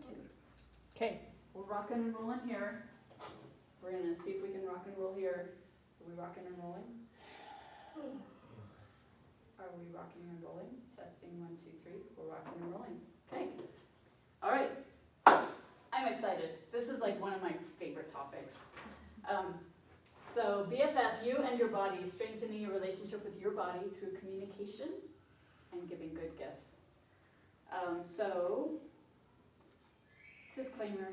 gratitude. Okay, we're rocking and rolling here. We're going to see if we can rock and roll here. Are we rocking and rolling? Are we rocking and rolling? Testing 1, 2, 3. We're rocking and rolling. Okay. All right. I'm excited. This is like one of my favorite topics. So BFF, you and your body, strengthening your relationship with your body through communication and giving good gifts. So, disclaimer,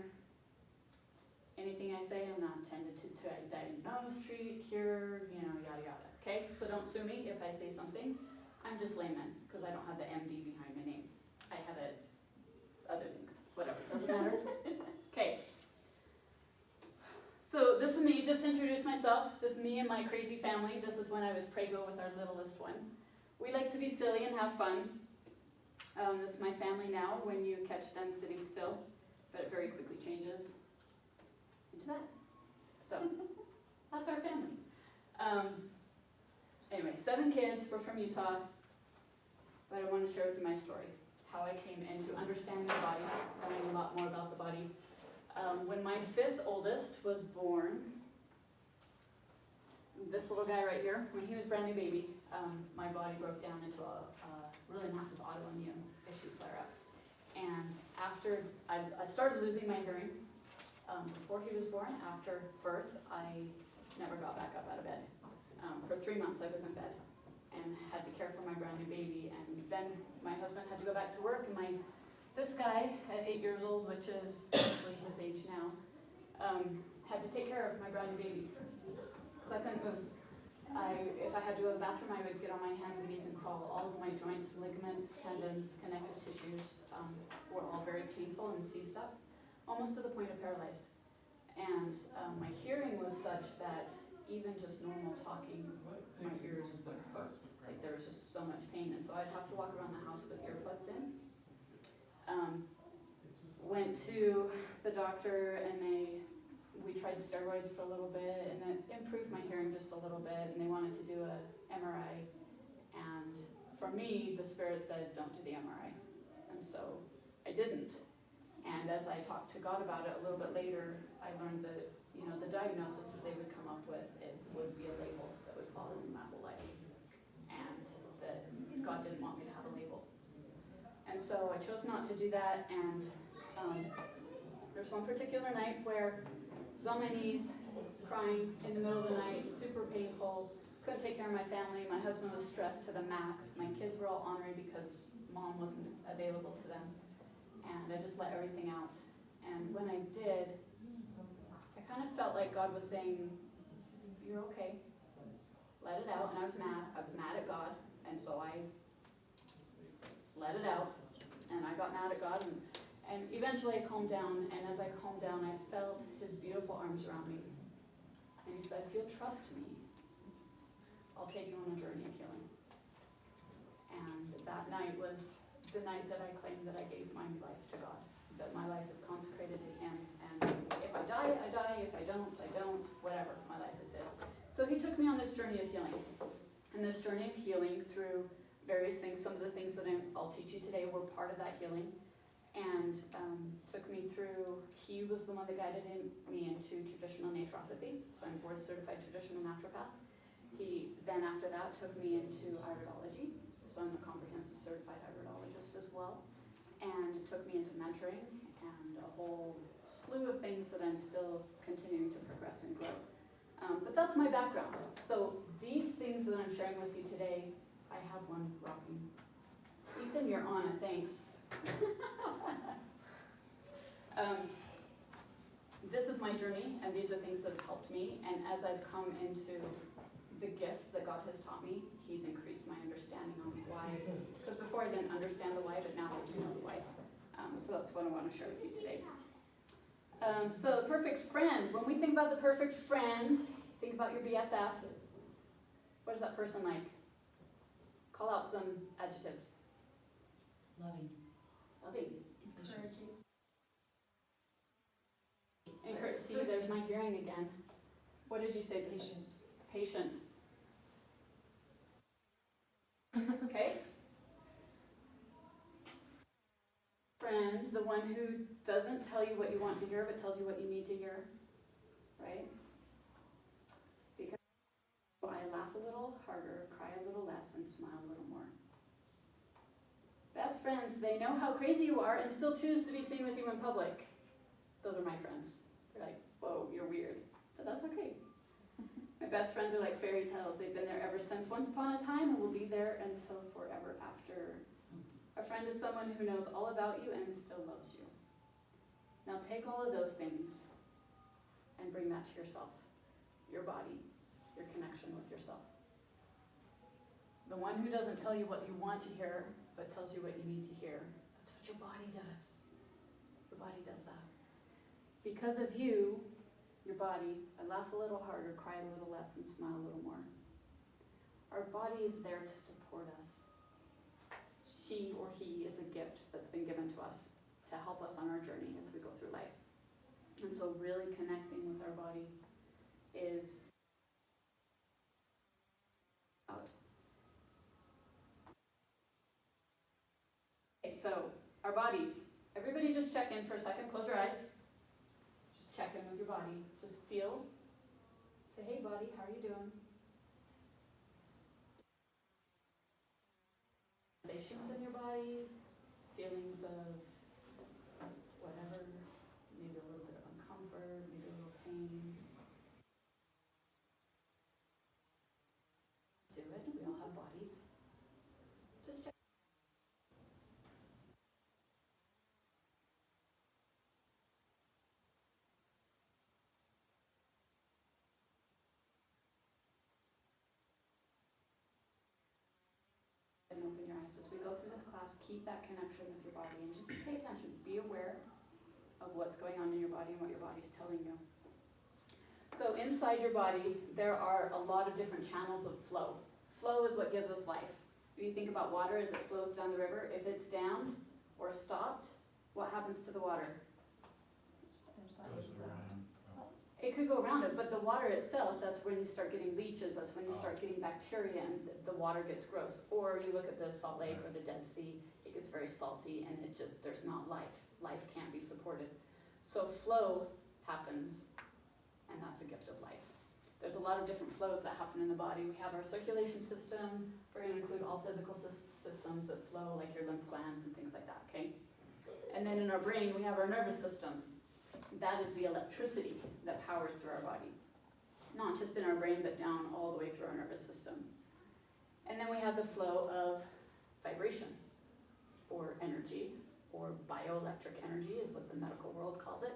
anything I say, I'm not intended to diagnose, treat, cure, yada yada. Okay, so don't sue me if I say something. I'm just layman, because I don't have the MD behind my name. I have other things, whatever, doesn't matter. Okay. So this is me, just to introduce myself. This is me and my crazy family. This is when I was prego with our littlest one. We like to be silly and have fun. This is my family now when you catch them sitting still, but it very quickly changes into that. So that's our family. Anyway, 7 kids, we're from Utah, but I want to share with you my story, how I came into understanding the body, learning a lot more about the body. When my 5th oldest was born, this little guy right here, when he was a brand new baby, my body broke down into a really massive autoimmune issue flare-up. And after I started losing my hearing, before he was born, after birth, I never got back up out of bed. For 3 months I was in bed and had to care for my brand new baby. And then my husband had to go back to work, and this guy at 8 years old, which is actually his age now, had to take care of my brand new baby. So I couldn't move. If I had to go to the bathroom, I would get on my hands and knees and crawl. All of my joints, ligaments, tendons, connective tissues were all very painful and seized up, almost to the point of paralyzed. And my hearing was such that even just normal talking, my ears would hurt. Like there was just so much pain. And so I'd have to walk around the house with earplugs in. Went to the doctor, and we tried steroids for a little bit, and it improved my hearing just a little bit, and they wanted to do an MRI. And for me, the spirit said, don't do the MRI. And so I didn't. And as I talked to God about it a little bit later, I learned that, the diagnosis that they would come up with, it would be a label that would follow me my whole life. And that God didn't want me to have a label. And so I chose not to do that, and there's one particular night where I was on my knees, crying in the middle of the night, super painful, couldn't take care of my family, my husband was stressed to the max, my kids were all ornery because mom wasn't available to them, and I just let everything out. And when I did, I kind of felt like God was saying, you're okay, let it out. And I was mad at God, and so I let it out, and I got mad at God, and eventually I calmed down, and as I calmed down, I felt his beautiful arms around me. And he said, if you'll trust me, I'll take you on a journey of healing. And that night was the night that I claimed that I gave my life to God, that my life is consecrated to him, and if I die, I die, if I don't, whatever, my life is his. So he took me on this journey of healing, and this journey of healing through various things. Some of the things that I'll teach you today were part of that healing, and took me through. He was the one that guided me into traditional naturopathy, so I'm board certified traditional naturopath. He then after that took me into iridology, so I'm a comprehensive certified iridologist as well, and took me into mentoring and a whole slew of things that I'm still continuing to progress and grow. But that's my background. So these things that I'm sharing with you today, I have one rocking. Ethan, you're on it, thanks. This is my journey, and these are things that have helped me, and as I've come into the gifts that God has taught me, he's increased my understanding on why, because before I didn't understand the why, but now I do know the why. So that's what I want to share with you today. So the perfect friend, when we think about the perfect friend, think about your BFF. What is that person like? Call out some adjectives. Loving. Encourage. See, there's my hearing again. What did you say? Patient. Okay. Friend, the one one who doesn't tell you what you want to hear, but tells you what you need to hear, right? Because I laugh a little harder, cry a little less, and smile a little more. Best friends, they know how crazy you are and still choose to be seen with you in public. Those are my friends. They're like, whoa, you're weird. But that's okay. My best friends are like fairy tales. They've been there ever since once upon a time and will be there until forever after. A friend is someone who knows all about you and still loves you. Now take all of those things and bring that to yourself, your body, your connection with yourself. The one who doesn't tell you what you want to hear, but tells you what you need to hear. That's what your body does. Your body does that. Because of you, your body, I laugh a little harder, cry a little less, and smile a little more. Our body is there to support us. She or he is a gift that's been given to us to help us on our journey as we go through life. And so really connecting with our body is out. Okay, so our bodies. Everybody just check in for a second. Close your eyes. Just check in with your body. Just feel. Say, hey body, how are you doing? Sensations in your body, feelings of whatever, maybe a little bit of uncomfort, maybe a little pain. Do it. We all have bodies. Just check. And open your eyes. As we go through this class, keep that connection with your body and just pay attention. Be aware of what's going on in your body and what your body's telling you. So inside your body, there are a lot of different channels of flow. Flow is what gives us life. When you think about water as it flows down the river, if it's dammed or stopped, what happens to the water? Goes around. It could go around it, but the water itself, that's when you start getting leeches, that's when you start getting bacteria and the water gets gross. Or you look at the Salt Lake or the Dead Sea, it gets very salty and there's not life. Life can't be supported. So flow happens, and that's a gift of life. There's a lot of different flows that happen in the body. We have our circulation system. We're going to include all physical systems that flow, like your lymph glands and things like that, okay? And then in our brain, we have our nervous system. That is the electricity that powers through our body. Not just in our brain, but down all the way through our nervous system. And then we have the flow of vibration, or energy, or bioelectric energy is what the medical world calls it.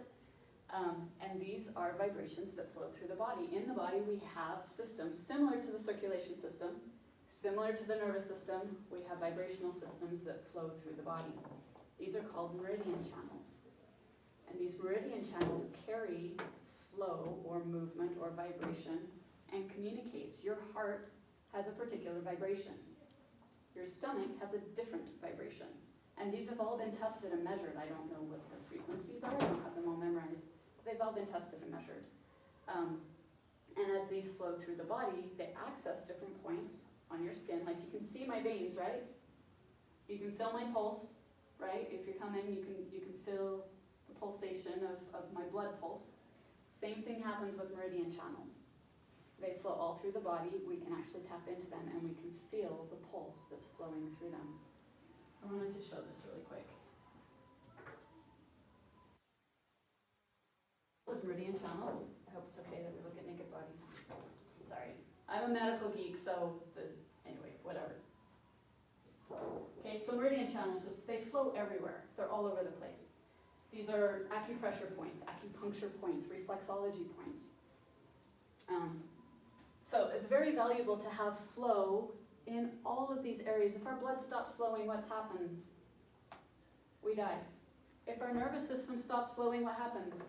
And these are vibrations that flow through the body. In the body, we have systems similar to the circulation system, similar to the nervous system. We have vibrational systems that flow through the body. These are called meridian channels. And these meridian channels carry flow or movement or vibration and communicates. Your heart has a particular vibration. Your stomach has a different vibration. And these have all been tested and measured. I don't know what the frequencies are. I don't have them all memorized. They've all been tested and measured. And as these flow through the body, they access different points on your skin. Like you can see my veins, right? You can feel my pulse, right? If you're coming, you can feel the pulsation of my blood pulse. Same thing happens with meridian channels. They flow all through the body. We can actually tap into them and we can feel the pulse that's flowing through them. I wanted to show this really quick. With meridian channels, I hope it's okay that we look at naked bodies. Sorry. I'm a medical geek, so anyway, whatever. Okay, so meridian channels, they flow everywhere. They're all over the place. These are acupressure points, acupuncture points, reflexology points. So it's very valuable to have flow in all of these areas. If our blood stops flowing, what happens? We die. If our nervous system stops flowing, what happens?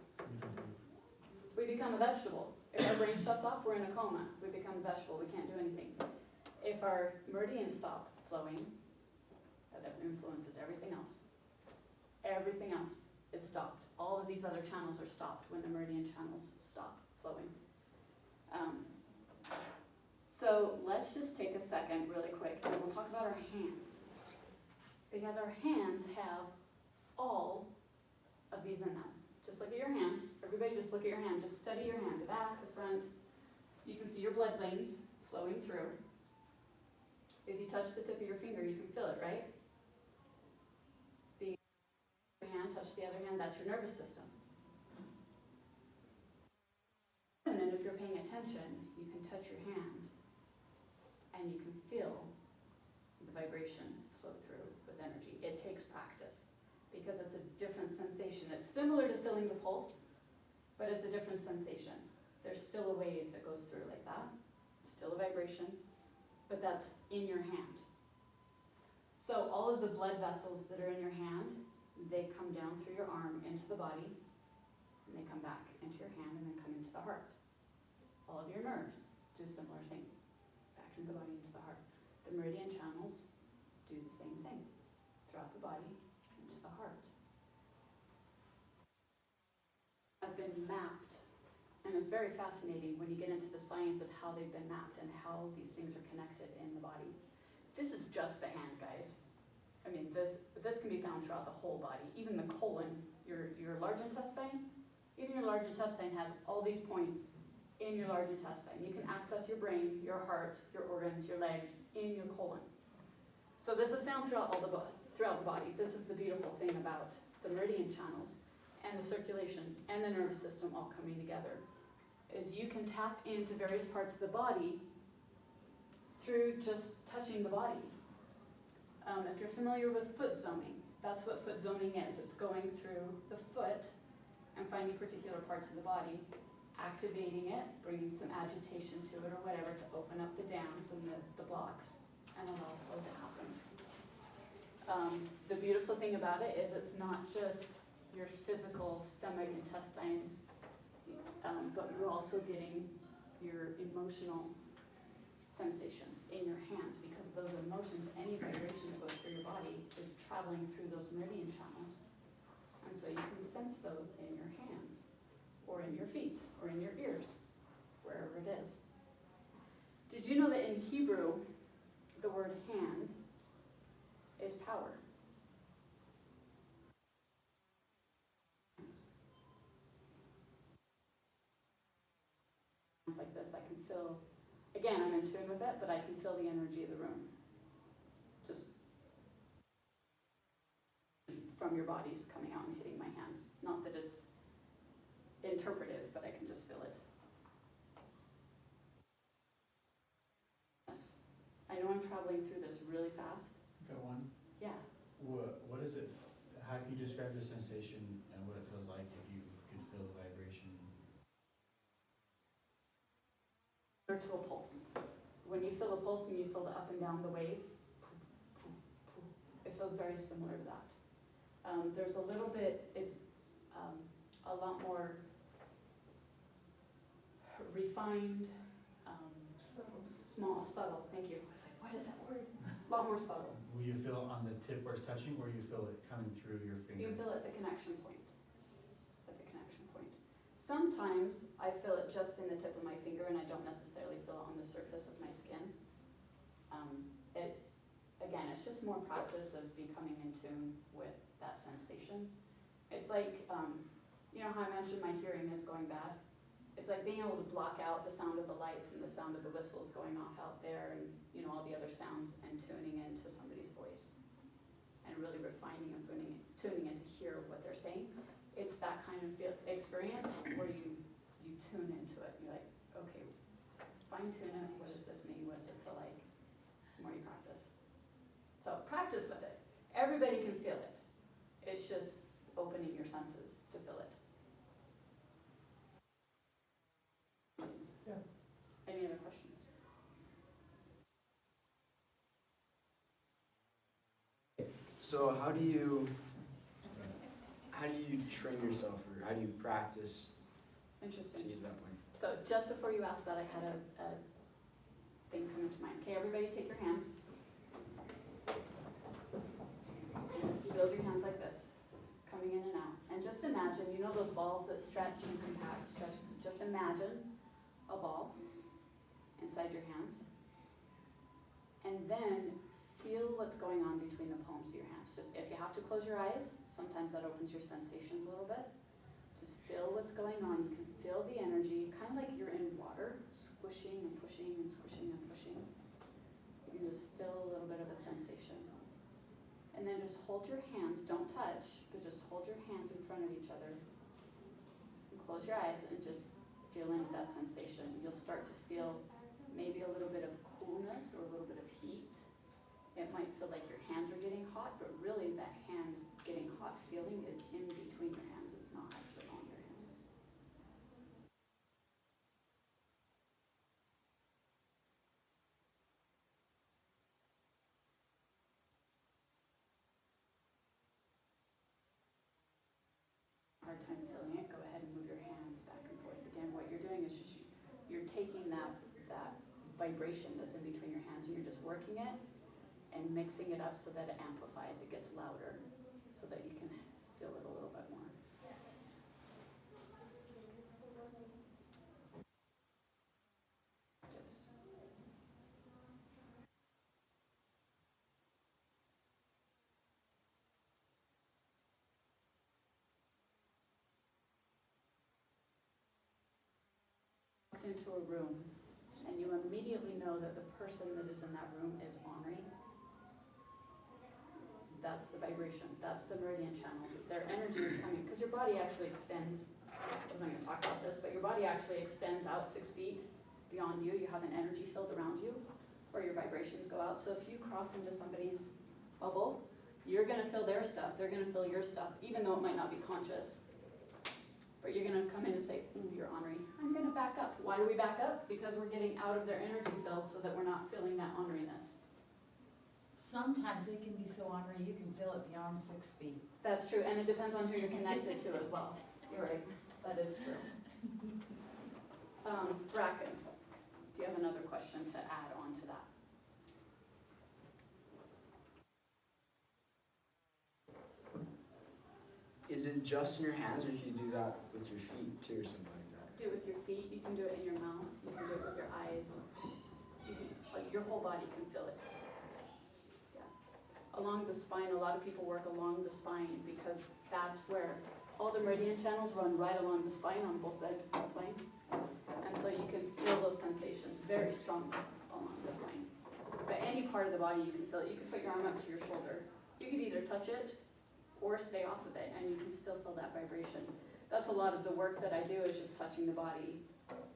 We become a vegetable. If our brain shuts off, we're in a coma. We become a vegetable. We can't do anything. If our meridians stop flowing, that influences everything else. Everything else is stopped. All of these other channels are stopped when the meridian channels stop flowing. So let's just take a second really quick and we'll talk about our hands. Because our hands have all of these in them. Just look at your hand. Everybody just look at your hand. Just study your hand, the back, the front. You can see your blood veins flowing through. If you touch the tip of your finger, you can feel it, right? The hand, touch the other hand, that's your nervous system. And then if you're paying attention, you can touch your hand and you can feel the vibration flow through with energy. It takes practice because it's a different sensation. It's similar to feeling the pulse, but it's a different sensation. There's still a wave that goes through like that, still a vibration, but that's in your hand. So all of the blood vessels that are in your hand, they come down through your arm into the body, and they come back into your hand and then come into the heart. All of your nerves do a similar thing, back into the body, into the heart. The meridian channels do the same thing, throughout the body, into the heart. Have been mapped, and it's very fascinating when you get into the science of how they've been mapped and how these things are connected in the body. This is just the hand, guys. I mean, this can be found throughout the whole body. Even the colon, your large intestine, even your large intestine has all these points in your large intestine. You can access your brain, your heart, your organs, your legs in your colon. So this is found throughout throughout the body. This is the beautiful thing about the meridian channels and the circulation and the nervous system all coming together, is you can tap into various parts of the body through just touching the body. If you're familiar with foot zoning, that's what foot zoning is. It's going through the foot and finding particular parts of the body, activating it, bringing some agitation to it or whatever to open up the dams and the blocks, and allow flow to happen. The beautiful thing about it is it's not just your physical stomach, intestines, but you're also getting your emotional sensations in your hands, because those emotions, any vibration that goes through your body is traveling through those meridian channels. And so you can sense those in your hands, or in your feet, or in your ears, wherever it is. Did you know that in Hebrew, the word hand is power? It's like this, I can feel, again, I'm in tune with it, but I can feel the energy of the room. Just from your bodies coming out and hitting my hands. Not that it's interpretive, but I can just feel it. Yes. I know I'm traveling through this really fast. Got one? Yeah. What is it, how can you describe the sensation and what it feels like if you could feel the vibration? Or to a pulse. When you feel the pulse and you feel the up and down the wave, it feels very similar to that. There's a little bit, it's a lot more refined, subtle, thank you. I was like, what is that word? A lot more subtle. Will you feel on the tip where it's touching, or you feel it coming through your finger? You can feel it at the connection point. At the connection point. Sometimes I feel it just in the tip of my finger and I don't necessarily feel it on the surface of my skin. Again, it's just more practice of becoming in tune with that sensation. It's like, you know how I mentioned my hearing is going bad? It's like being able to block out the sound of the lights and the sound of the whistles going off out there and, you know, all the other sounds, and tuning into somebody's voice and really refining and tuning in to hear what they're saying. It's that kind of experience where you tune into it. You're like, okay, fine tune it. What does this mean? What does it feel like? The more you practice. So practice with it. Everybody can feel it. It's just opening your senses to feel it. Yeah. Any other questions? So how do you train yourself, or how do you practice to Interesting. get to that point? So just before you asked that, I had a thing come into mind. Okay, everybody take your hands. Build your hands like this, coming in and out. And just imagine, you know those balls that stretch and compact, stretch. Just imagine a ball inside your hands. And then feel what's going on between the palms of your hands. Just if you have to close your eyes, sometimes that opens your sensations a little bit. Just feel what's going on. You can feel the energy, kind of like you're in water, squishing and pushing and squishing and pushing. You can just feel a little bit of a sensation. And then just hold your hands, don't touch, but just hold your hands in front of each other. And close your eyes and just feel into that sensation. You'll start to feel maybe a little bit of coolness or a little bit of heat. It might feel like your hands are getting hot, but really that hand getting hot feeling is in between your hands. It's not actually on your hands. Hard time feeling it, go ahead and move your hands back and forth. Again, what you're doing is just you're taking that vibration that's in between your hands and you're just working it and mixing it up so that it amplifies, it gets louder, so that you can feel it a little bit more. Practice. Walked into a room and you immediately know that the person that is in that room is ornery. That's the vibration, that's the meridian channels. Their energy is coming, because your body actually extends, I wasn't going to talk about this, but your body actually extends out 6 feet beyond you. You have an energy field around you where your vibrations go out. So if you cross into somebody's bubble, you're going to feel their stuff, they're going to feel your stuff, even though it might not be conscious. But you're going to come in and say, you're ornery. I'm going to back up. Why do we back up? Because we're getting out of their energy field so that we're not feeling that orneriness. Sometimes they can be so ornery, you can feel it beyond 6 feet. That's true, and it depends on who you're connected to as well. You're right, that is true. Bracken, do you have another question to add on to that? Is it just in your hands, or can you do that with your feet too, or something like that? Do it with your feet, you can do it in your mouth, you can do it with your eyes. You can, like, your whole body can feel it. Yeah. Along the spine, a lot of people work along the spine because that's where all the meridian channels run right along the spine on both sides of the spine. And so you can feel those sensations very strongly along the spine. But any part of the body you can feel it. You can put your arm up to your shoulder. You could either touch it or stay off of it, and you can still feel that vibration. That's a lot of the work that I do, is just touching the body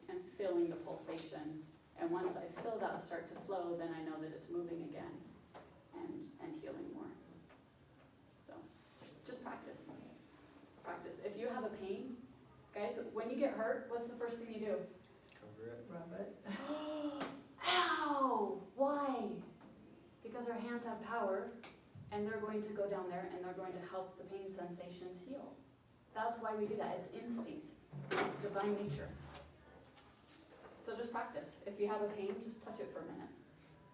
and feeling the pulsation. And once I feel that start to flow, then I know that it's moving again and healing more. So just practice. Practice. If you have a pain, guys, when you get hurt, what's the first thing you do? Cover it. Rub it. Ow! Why? Because our hands have power, and they're going to go down there and they're going to help the pain sensations heal. That's why we do that. It's instinct. It's divine nature. So just practice. If you have a pain, just touch it for a minute.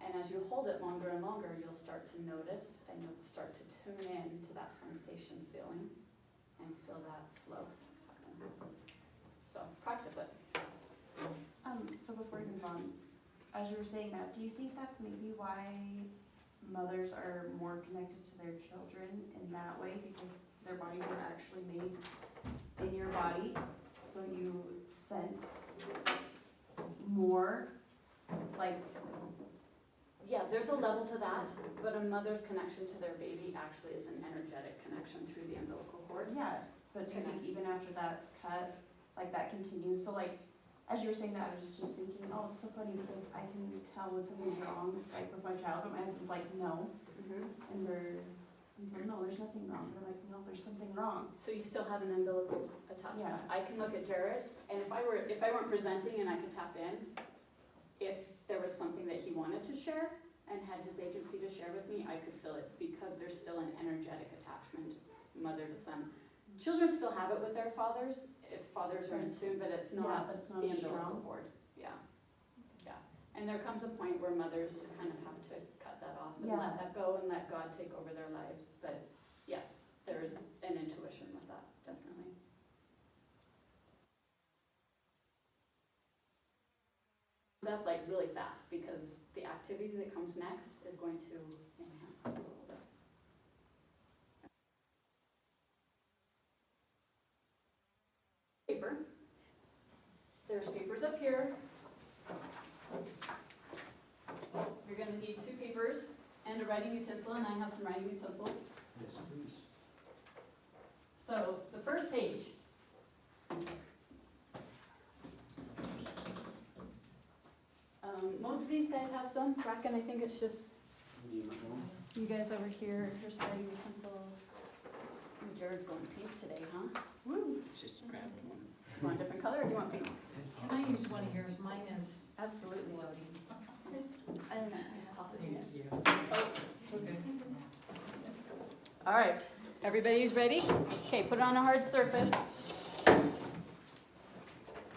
And as you hold it longer and longer, you'll start to notice and you'll start to tune in to that sensation feeling and feel that flow. So practice it. So before you move on, as you were saying that, do you think that's maybe why mothers are more connected to their children in that way, because their bodies were actually made in your body, so you sense more, like... Yeah, there's a level to that, but a mother's connection to their baby actually is an energetic connection through the umbilical cord. Yeah, but do you think even after that's cut, like that continues? So like, as you were saying that, I was just thinking, oh, it's so funny because I can tell when something's wrong, like with my child, but my husband's like, no. And he's like, no, there's nothing wrong. We're like, no, there's something wrong. So you still have an umbilical attachment. Yeah. I can look at Jared, and if I weren't presenting and I could tap in, if there was something that he wanted to share and had his agency to share with me, I could feel it because there's still an energetic attachment, mother to son. Children still have it with their fathers, if fathers are in tune, but it's Yeah, not but it's not the as umbilical strong. cord. Yeah, yeah. And there comes a point where mothers kind of have to cut that off and Yeah. let that go and let God take over their lives. But yes, there is an intuition with that, definitely. up like really fast because the activity that comes next is going to enhance this a little bit. Paper. There's papers up here. You're gonna need 2 papers and a writing utensil, and I have some writing utensils. Yes, please. So, the first page. Most of these guys have some. Bracken, I think it's just You know? you guys over here. Here's a writing utensil. Ooh, Jared's going pink today, huh? Woo! Just grab one. You want a different color or do you want pink? Can I use one of yours? Mine is Absolutely. exploding. I don't know, just toss it in. Thank you. Okay. All right, everybody's ready? Okay, put it on a hard surface.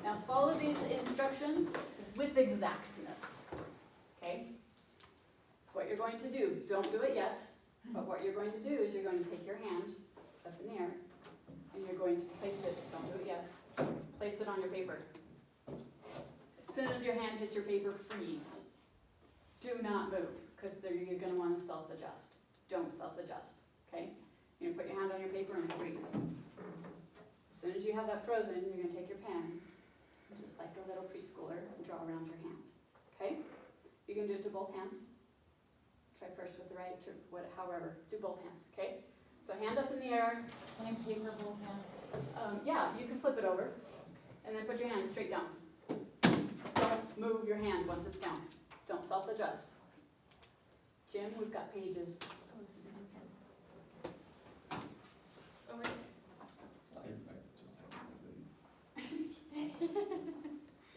Now follow these instructions with exactness, okay? What you're going to do, don't do it yet, but what you're going to do is you're going to take your hand up in the air and you're going to place it, don't do it yet, place it on your paper. As soon as your hand hits your paper, freeze. Do not move, because you're going to want to self-adjust. Don't self-adjust, okay? You're going to put your hand on your paper and freeze. As soon as you have that frozen, you're going to take your pen, just like a little preschooler, and draw around your hand, okay? You can do it to both hands. Try first with the right, however, do both hands, okay? So hand up in the air. Same paper, both hands. Yeah, you can flip it over, and then put your hand straight down. Don't move your hand once it's down. Don't self-adjust. Jim, we've got pages. Over.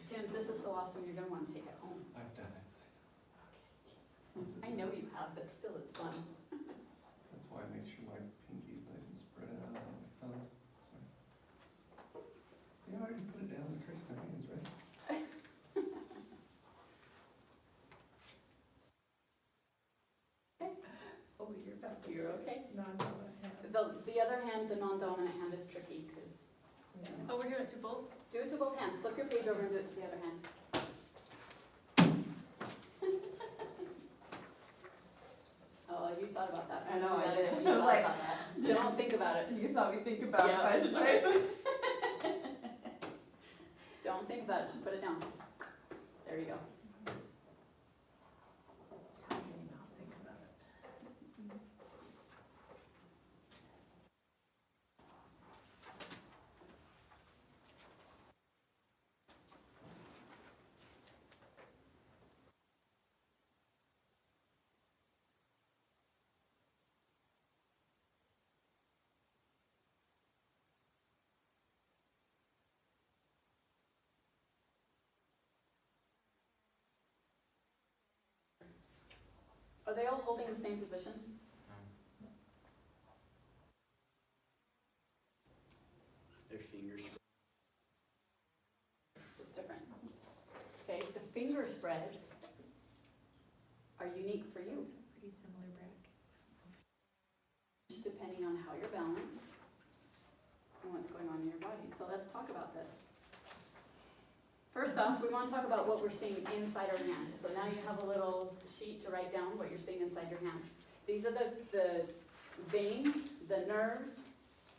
Jim, this is so awesome, you're gonna want to take it home. I've done it. I know you have, but still it's fun. That's why I make sure my pinky's nice and spread out on my thumb. So. Yeah, I can put it down and trace my hands, right? Oh, you're okay. Non-dominant hand. The other hand, the non-dominant hand is tricky, because Oh, we're doing it to both? do it to both hands. Flip your page over and do it to the other hand. Oh, you thought about that. I know, I did. You I was thought like- about that. Don't think about it. You saw me think about it Yeah. twice or twice. Don't think about it, just put it down. There you go. Tiny, not think about it. Are they all holding the same position? Their fingers. It's different. Okay, the finger spreads are unique for you, Pretty similar, Brack. depending on how you're balanced and what's going on in your body. So let's talk about this. First off, we want to talk about what we're seeing inside our hands. So now you have a little sheet to write down what you're seeing inside your hands. These are the veins, the nerves,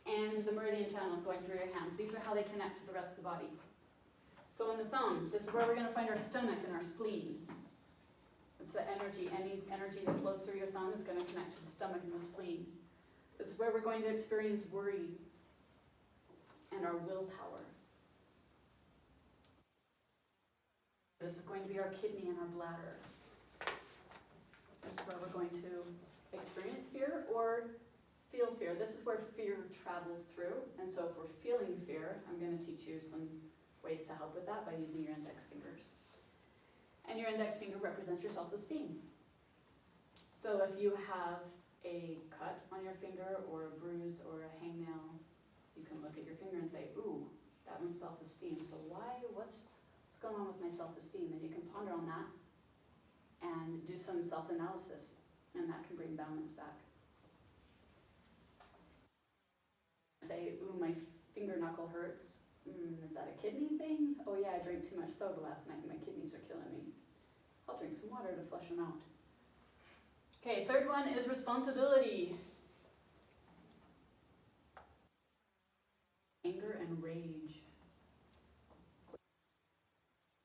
and the meridian channels going through your hands. These are how they connect to the rest of the body. So in the thumb, this is where we're going to find our stomach and our spleen. It's the energy. Any energy that flows through your thumb is going to connect to the stomach and the spleen. This is where we're going to experience worry and our willpower. This is going to be our kidney and our bladder. This is where we're going to experience fear or feel fear. This is where fear travels through. And so if we're feeling fear, I'm going to teach you some ways to help with that by using your index fingers. And your index finger represents your self-esteem. So if you have a cut on your finger or a bruise or a hangnail, you can look at your finger and say, ooh, that one's self-esteem. So what's going on with my self-esteem? And you can ponder on that and do some self-analysis, and that can bring balance back. Say, ooh, my finger knuckle hurts. Is that a kidney thing? Oh yeah, I drank too much soda last night and my kidneys are killing me. I'll drink some water to flush them out. Okay, third one is responsibility. Anger and rage.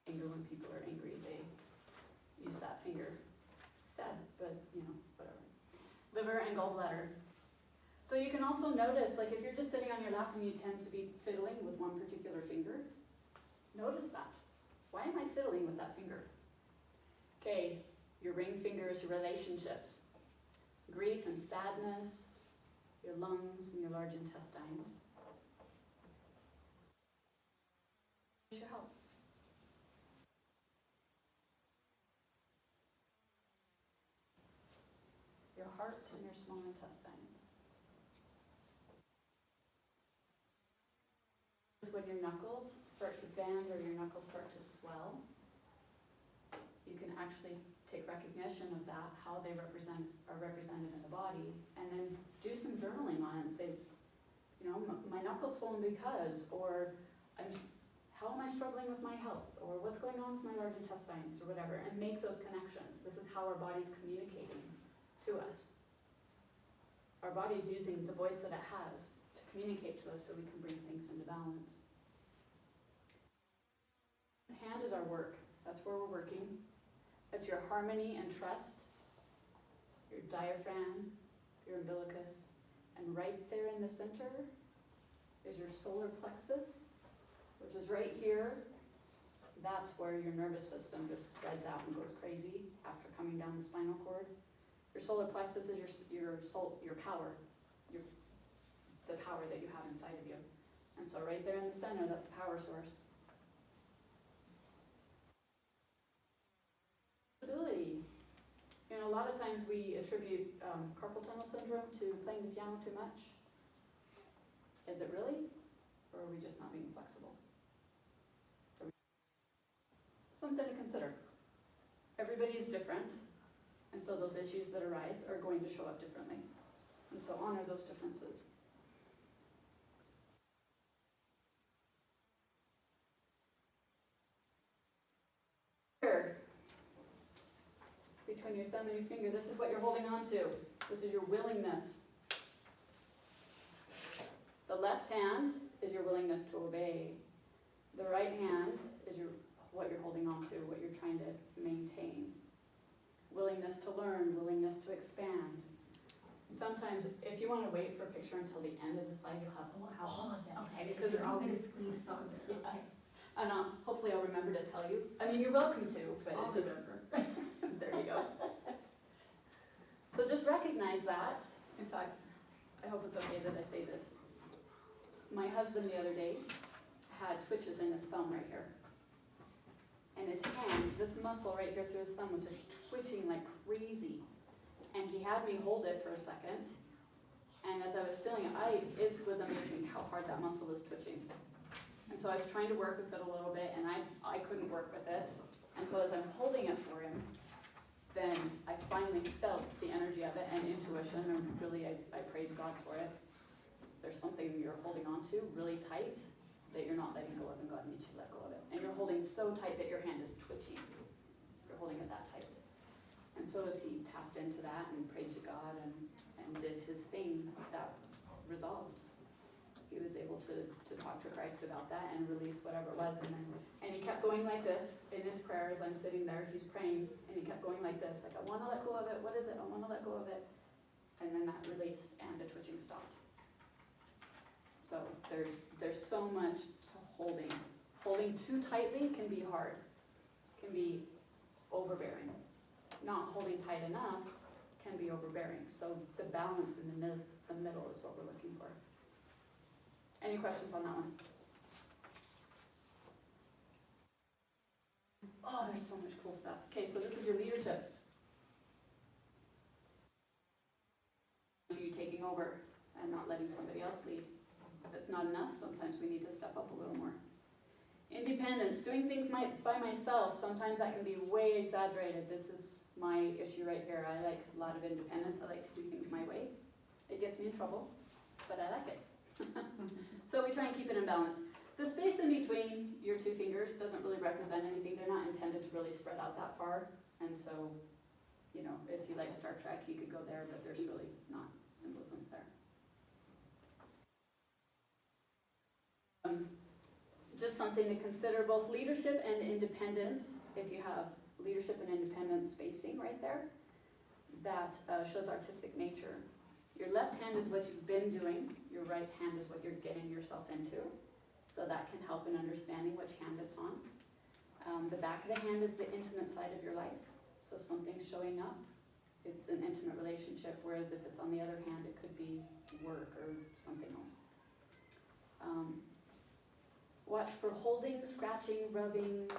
Anger, when people are angry, they use that finger. Sad, but whatever. Liver and gallbladder. So you can also notice, like if you're just sitting on your lap and you tend to be fiddling with one particular finger, notice that. Why am I fiddling with that finger? Okay, your ring finger is your relationships. Grief and sadness, your lungs and your large intestines. Where's your health? Your heart and your small intestines. When your knuckles start to bend or your knuckles start to swell, you can actually take recognition of that, how they are represented in the body, and then do some journaling on it and say, my knuckles swollen because, or how am I struggling with my health, or what's going on with my large intestines, or whatever, and make those connections. This is how our body's communicating to us. Our body's using the voice that it has to communicate to us so we can bring things into balance. Hand is our work. That's where we're working. That's your harmony and trust, your diaphragm, your umbilicus, and right there in the center is your solar plexus, which is right here. That's where your nervous system just spreads out and goes crazy after coming down the spinal cord. Your solar plexus is your power, the power that you have inside of you. And so right there in the center, that's a power source. Ability. A lot of times we attribute carpal tunnel syndrome to playing the piano too much. Is it really? Or are we just not being flexible? Something to consider. Everybody's different, and so those issues that arise are going to show up differently. And so honor those differences. Here, between your thumb and your finger, this is what you're holding on to. This is your willingness. The left hand is your willingness to obey. The right hand is what you're holding on to, what you're trying to maintain. Willingness to learn, willingness to expand. Sometimes, if you want to wait for a picture until the end of the slide, you'll have All of them. Okay, because it's All all gonna squeeze on there, Yeah. okay. And hopefully I'll remember to tell you. I mean, you're welcome to, but I'll it just, remember. there you go. So just recognize that. In fact, I hope it's okay that I say this. My husband the other day had twitches in his thumb right here. And his hand, this muscle right here through his thumb was just twitching like crazy. And he had me hold it for a second. And as I was feeling it, it was amazing how hard that muscle was twitching. And so I was trying to work with it a little bit, and I couldn't work with it. And so as I'm holding it for him, then I finally felt the energy of it and intuition, and really I praise God for it. There's something you're holding on to really tight that you're not letting go of, and God needs you to let go of it. And you're holding so tight that your hand is twitching. You're holding it that tight. And so as he tapped into that and prayed to God and did his thing, that resolved. He was able to talk to Christ about that and release whatever it was. And he kept going like this in his prayer as I'm sitting there. He's praying, and he kept going like this, like, I want to let go of it. What is it? I want to let go of it. And then that released, and the twitching stopped. So there's so much to holding. Holding too tightly can be hard, can be overbearing. Not holding tight enough can be overbearing. So the balance in the middle is what we're looking for. Any questions on that one? Oh, there's so much cool stuff. Okay, so this is your leadership. You taking over and not letting somebody else lead. If it's not enough, sometimes we need to step up a little more. Independence, doing things by myself, sometimes that can be way exaggerated. This is my issue right here. I like a lot of independence. I like to do things my way. It gets me in trouble, but I like it. So we try and keep it in balance. The space in between your two fingers doesn't really represent anything. They're not intended to really spread out that far. And so, you know, if you like Star Trek, you could go there, but there's really not symbolism there. Just something to consider, both leadership and independence. If you have leadership and independence spacing right there, that shows artistic nature. Your left hand is what you've been doing, your right hand is what you're getting yourself into. So that can help in understanding which hand it's on. The back of the hand is the intimate side of your life. So something's showing up, it's an intimate relationship, whereas if it's on the other hand, it could be work or something else. Watch for holding, scratching, rubbing,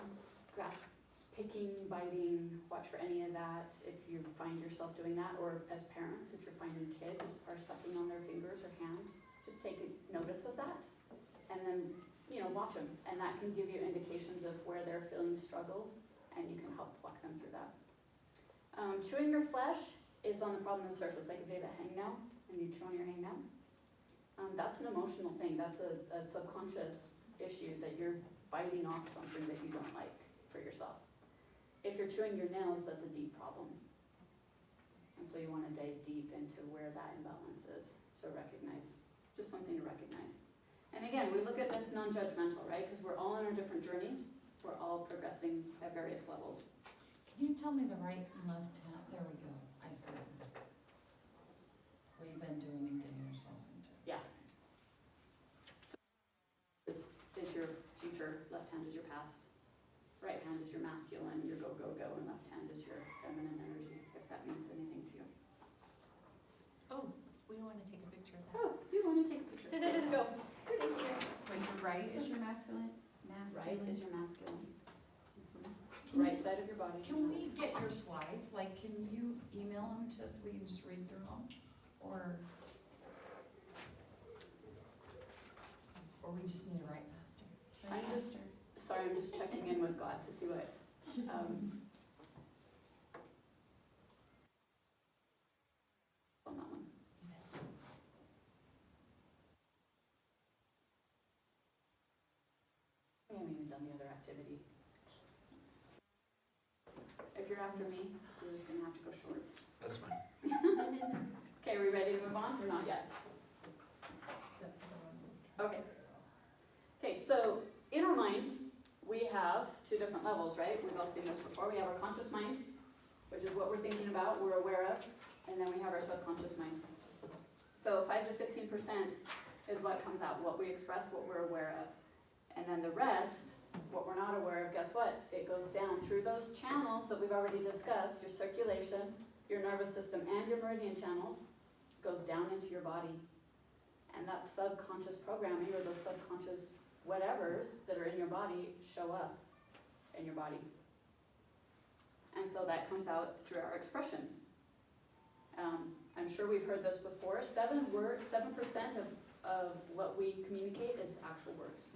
picking, biting. Watch for any of that if you find yourself doing that, or as parents, if you're finding kids are sucking on their fingers or hands, just take notice of that, and then, you know, watch them, and that can give you indications of where they're feeling struggles, and you can help walk them through that. Chewing your flesh is on the problem surface, like if they have a hangnail and you chew on your hangnail. That's an emotional thing. That's a subconscious issue that you're biting off something that you don't like for yourself. If you're chewing your nails, that's a deep problem. And so you want to dig deep into where that imbalance is. So recognize, just something to recognize. And again, we look at this non-judgmental, right? Because we're all on our different journeys. We're all progressing at various levels. Can you tell me the right and left hand? There we go. I see it. Where you've been doing and getting yourself into. Yeah. So this is your future, left hand is your past, right hand is your masculine, your go, go, go, and left hand is your feminine energy, if that means anything to you. Oh, we want to take a picture of that. Oh, you want to take a picture? Let's go. Thank you. Wait, your right is your masculine? Right is your masculine. Can Right you side of your body. is your Can masculine. we get your slides? Like, can you email them to us so we can just read through them? Or we just need to write faster? I'm just, sorry, I'm just checking in with God to see what, on that one. We haven't even done the other activity. If you're after me, you're just gonna have to go short. That's fine. Okay, are we ready to move on or not yet? Okay. Okay, so in our mind, we have two different levels, right? We've all seen this before. We have our conscious mind, which is what we're thinking about, we're aware of, and then we have our subconscious mind. So 5 to 15% is what comes out, what we express, what we're aware of. And then the rest, what we're not aware of, guess what? It goes down through those channels that we've already discussed, your circulation, your nervous system, and your meridian channels, goes down into your body. And that subconscious programming, or those subconscious whatevers that are in your body, show up in your body. And so that comes out through our expression. I'm sure we've heard this before, 7% of what we communicate is actual words.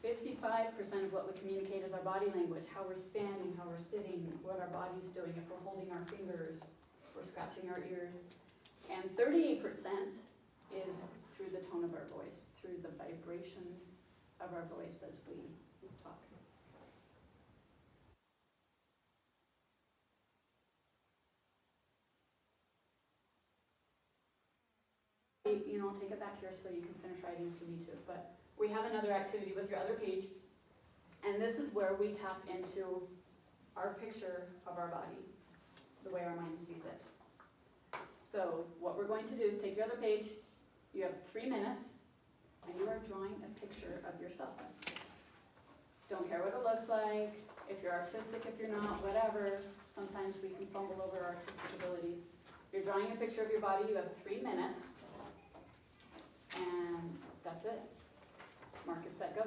55% of what we communicate is our body language, how we're standing, how we're sitting, what our body's doing, if we're holding our fingers, if we're scratching our ears. And 38% is through the tone of our voice, through the vibrations of our voice as we talk. You know, I'll take it back here so you can finish writing if you need to, but we have another activity with your other page, and this is where we tap into our picture of our body, the way our mind sees it. So what we're going to do is take your other page, you have 3 minutes, and you are drawing a picture of yourself. Don't care what it looks like, if you're artistic, if you're not, whatever. Sometimes we can fumble over our artistic abilities. You're drawing a picture of your body, you have 3 minutes, and that's it. Mark it, set, go.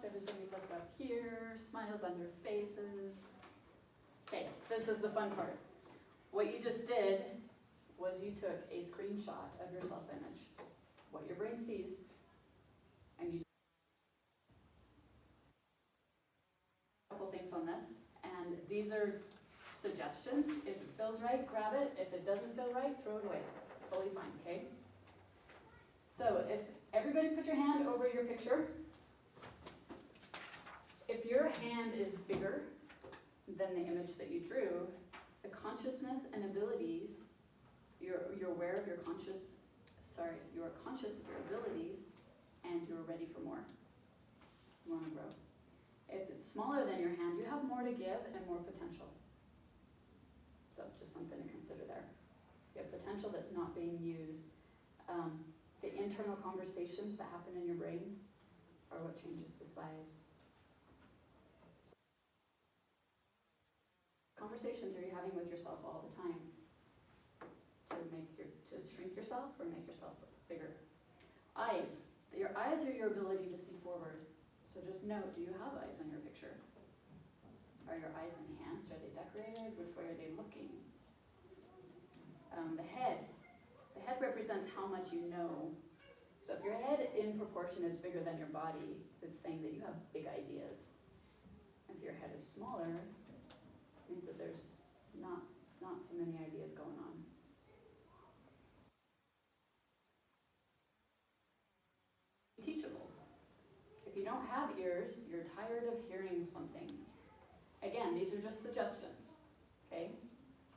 everybody look up here, smiles on your faces. Okay, this is the fun part. What you just did was you took a screenshot of your self-image, what your brain sees, and you a couple things on this, and these are suggestions. If it feels right, grab it. If it doesn't feel right, throw it away. Totally fine, okay? So if everybody put your hand over your picture. If your hand is bigger than the image that you drew, the consciousness and abilities, you're aware of you're conscious of your abilities, and you're ready for more. You want to grow. If it's smaller than your hand, you have more to give and more potential. So just something to consider there. You have potential that's not being used. The internal conversations that happen in your brain are what changes the size. Conversations are you having with yourself all the time to shrink yourself or make yourself bigger? Eyes. Your eyes are your ability to see forward. So just note, do you have eyes on your picture? Are your eyes enhanced? Are they decorated? Which way are they looking? The head. The head represents how much you know. So if your head in proportion is bigger than your body, it's saying that you have big ideas. If your head is smaller, it means that there's not so many ideas going on. Teachable. If you don't have ears, you're tired of hearing something. Again, these are just suggestions, okay?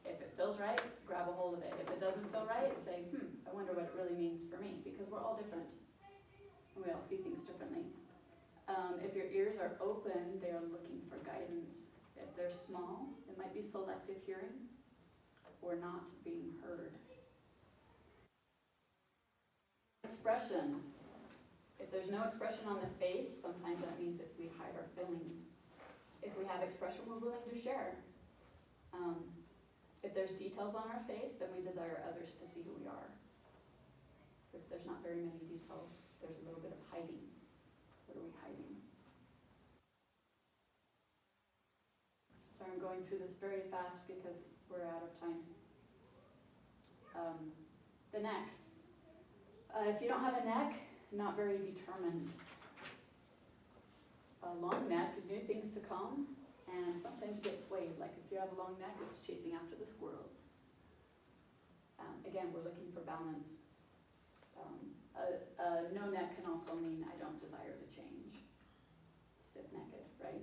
If it feels right, grab a hold of it. If it doesn't feel right, say, I wonder what it really means for me, because we're all different, and we all see things differently. If your ears are open, they are looking for guidance. If they're small, it might be selective hearing or not being heard. Expression. If there's no expression on the face, sometimes that means that we hide our feelings. If we have expression, we're willing to share. If there's details on our face, then we desire others to see who we are. If there's not very many details, there's a little bit of hiding. What are we hiding? So I'm going through this very fast because we're out of time. The neck. If you don't have a neck, not very determined. A long neck, new things to come, and sometimes you get swayed. Like if you have a long neck, it's chasing after the squirrels. Again, we're looking for balance. No neck can also mean I don't desire to change. Stiff-necked, right?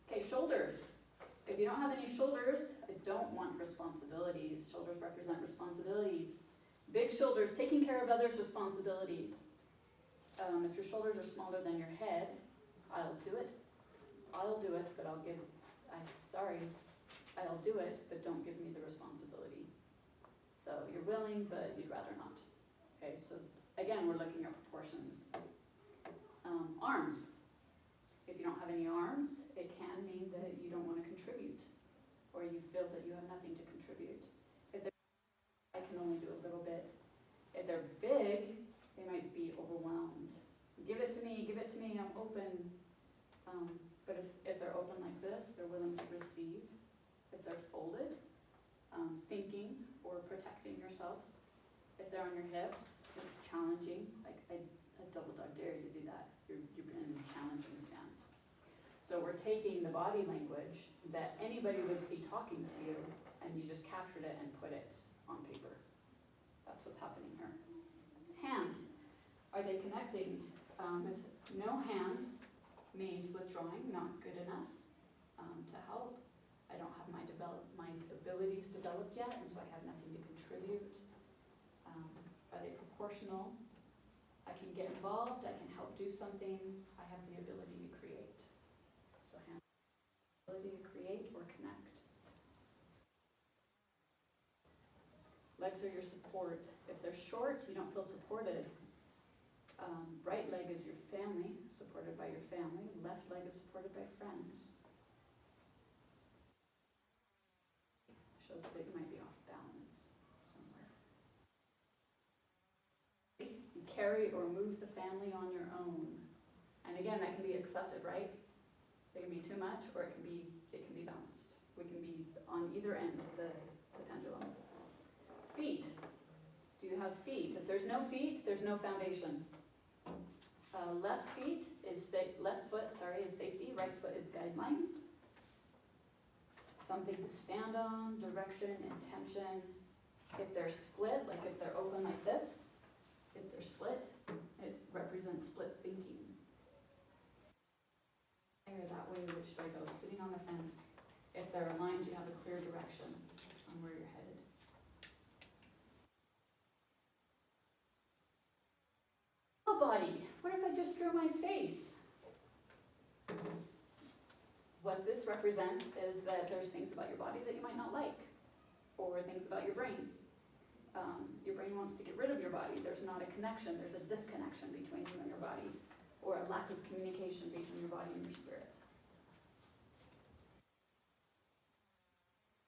Okay, shoulders. If you don't have any shoulders, I don't want responsibilities. Shoulders represent responsibilities. Big shoulders, taking care of others' responsibilities. If your shoulders are smaller than your head, I'll do it, but I'll do it, but don't give me the responsibility. So you're willing, but you'd rather not. Okay, so again, we're looking at proportions. Arms. If you don't have any arms, it can mean that you don't want to contribute, or you feel that you have nothing to contribute. If I can only do a little bit. If they're big, they might be overwhelmed. Give it to me, I'm open. But if they're open like this, they're willing to receive. If they're folded, thinking or protecting yourself. If they're on your hips, it's challenging. Like I double dog dare you to do that. You're in a challenging stance. So we're taking the body language that anybody would see talking to you, and you just captured it and put it on paper. That's what's happening here. Hands. Are they connecting? If no hands means withdrawing, not good enough to help. I don't have my abilities developed yet, and so I have nothing to contribute. Are they proportional? I can get involved, I can help do something, I have the ability to create. So hands, ability to create or connect. Legs are your support. If they're short, you don't feel supported. Right leg is your family, supported by your family. Left leg is supported by friends. Shows that you might be off balance somewhere. You carry or move the family on your own. And again, that can be excessive, right? It can be too much, or it can be balanced. We can be on either end of the pendulum. Feet. Do you have feet? If there's no feet, there's no foundation. Left foot is safety, right foot is guidelines. Something to stand on, direction, intention. If they're split, like if they're open like this, if they're split, it represents split thinking. That way, which way go? Sitting on the fence. If they're aligned, you have a clear direction on where you're headed. Oh, body. What if I just drew my face? What this represents is that there's things about your body that you might not like, or things about your brain. Your brain wants to get rid of your body. There's not a connection. There's a disconnection between you and your body, or a lack of communication between your body and your spirit.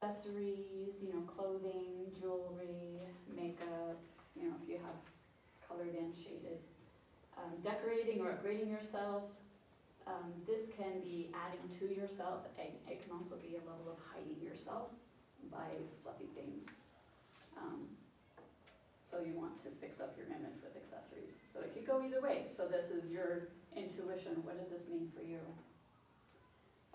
Accessories, clothing, jewelry, makeup, if you have colored in, shaded. Decorating or upgrading yourself. This can be adding to yourself. It can also be a level of hiding yourself by fluffy things. So you want to fix up your image with accessories. So it could go either way. So this is your intuition. What does this mean for you?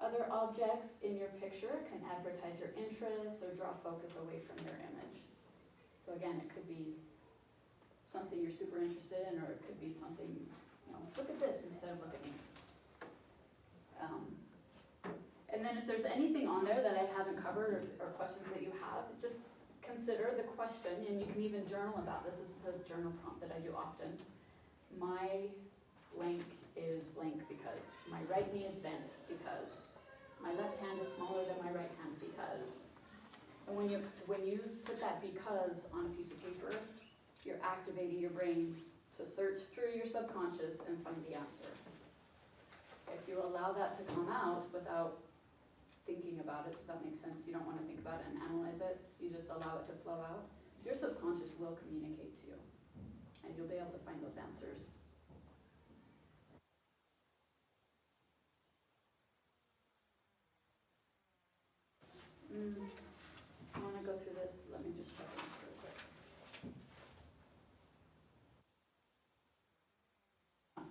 Other objects in your picture can advertise your interests or draw focus away from your image. So again, it could be something you're super interested in, or it could be something, look at this instead of look at me. And then if there's anything on there that I haven't covered, or questions that you have, just consider the question, and you can even journal about this. This is a journal prompt that I do often. My blank is blank because my right knee is bent because my left hand is smaller than my right hand because. And when you put that because on a piece of paper, you're activating your brain to search through your subconscious and find the answer. If you allow that to come out without thinking about it, does that make sense? You don't want to think about it and analyze it. You just allow it to flow out. Your subconscious will communicate to you, and you'll be able to find those answers. I want to go through this. Let me just check it real quick.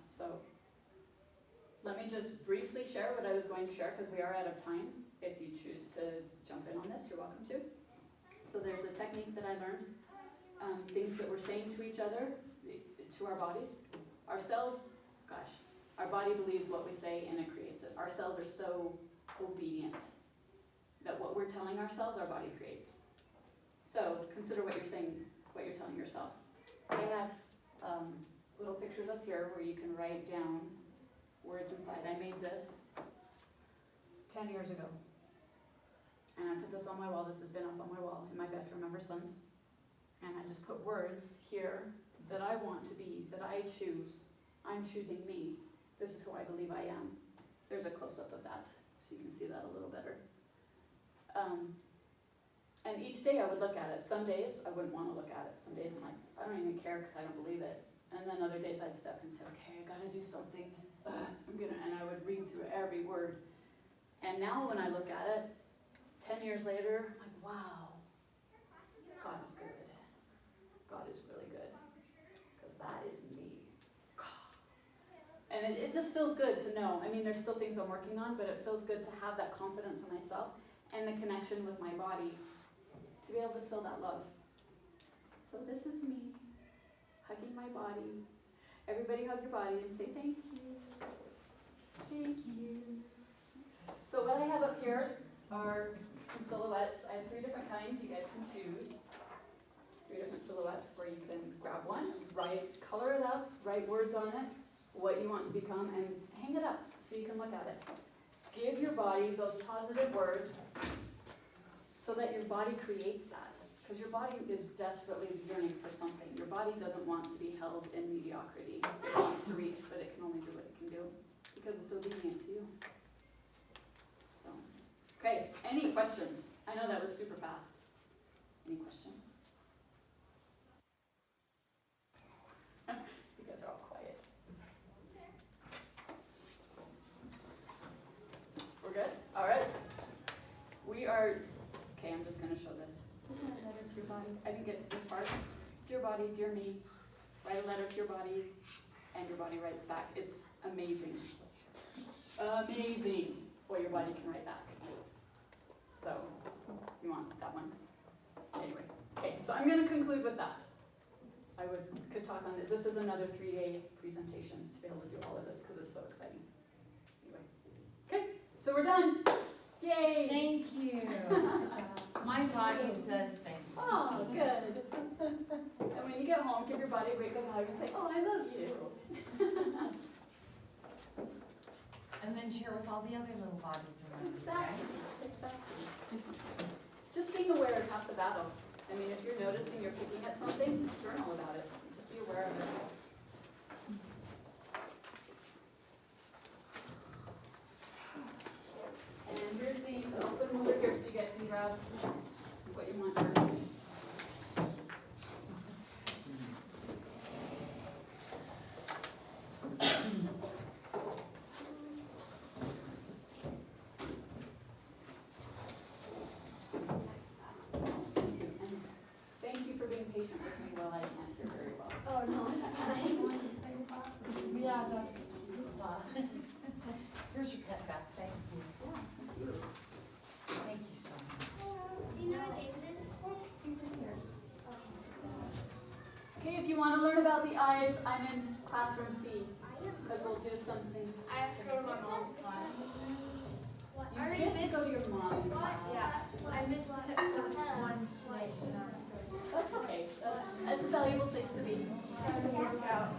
So, let me just briefly share what I was going to share because we are out of time. If you choose to jump in on this, you're welcome to. So there's a technique that I learned, things that we're saying to each other, to our bodies. Our cells, our body believes what we say and it creates it. Our cells are so obedient that what we're telling ourselves, our body creates. So consider what you're saying, what you're telling yourself. I have little pictures up here where you can write down words inside. I made this 10 years ago. And I put this on my wall. This has been up on my wall in my bedroom ever since. And I just put words here that I want to be, that I choose. I'm choosing me. This is who I believe I am. There's a close-up of that, so you can see that a little better. And each day I would look at it. Some days I wouldn't want to look at it. Some days I'm like, I don't even care because I don't believe it. And then other days I'd step and say, okay, I gotta do something. And I would read through every word. And now when I look at it, 10 years later, I'm like, wow, God is good. God is really good. Because that is me. And it just feels good to know. I mean, there's still things I'm working on, but it feels good to have that confidence in myself and the connection with my body to be able to feel that love. So this is me, hugging my body. Everybody hug your body and say thank you. Thank you. So what I have up here are some silhouettes. I have 3 different kinds. You guys can choose. 3 different silhouettes where you can grab one, color it up, write words on it, what you want to become, and hang it up so you can look at it. Give your body those positive words so that your body creates that. Because your body is desperately yearning for something. Your body doesn't want to be held in mediocrity. It wants to reach, but it can only do what it can do because it's obedient to you. So, okay, any questions? I know that was super fast. Any questions? You guys are all quiet. you are, okay, I'm just gonna show this. Write a letter to your body. I didn't get to this part. Dear body, dear me, write a letter to your body, and your body writes back. It's amazing. Amazing what your body can write back. So, you want that one. Anyway, okay, so I'm gonna conclude with that. Could talk on it. This is another 3-day presentation to be able to do all of this because it's so exciting. Anyway, okay, so we're done. Yay! Thank you. My body says thank you. Oh, good. And when you get home, give your body a great big hug and say, oh, I love you. And then share with all the other little bodies around you, Exactly, okay? exactly. Just being aware is half the battle. I mean, if you're noticing you're picking at something, journal about it. Just be aware of it. And here's these. I'll put them over here so you guys can grab what you want. And thank you for being patient with me while I can't hear very well. Oh, no, it's fine. Yeah, that's, here's your pet back, thank you. Thank you so much. Do you know what James is? He's in here. Okay, if you want to learn about the eyes, I'm in classroom C, because we'll do something. I have to go to my mom's class. You get to go to your mom's class. Yeah, I missed one night. That's okay. That's a valuable place to be. Trying to work out.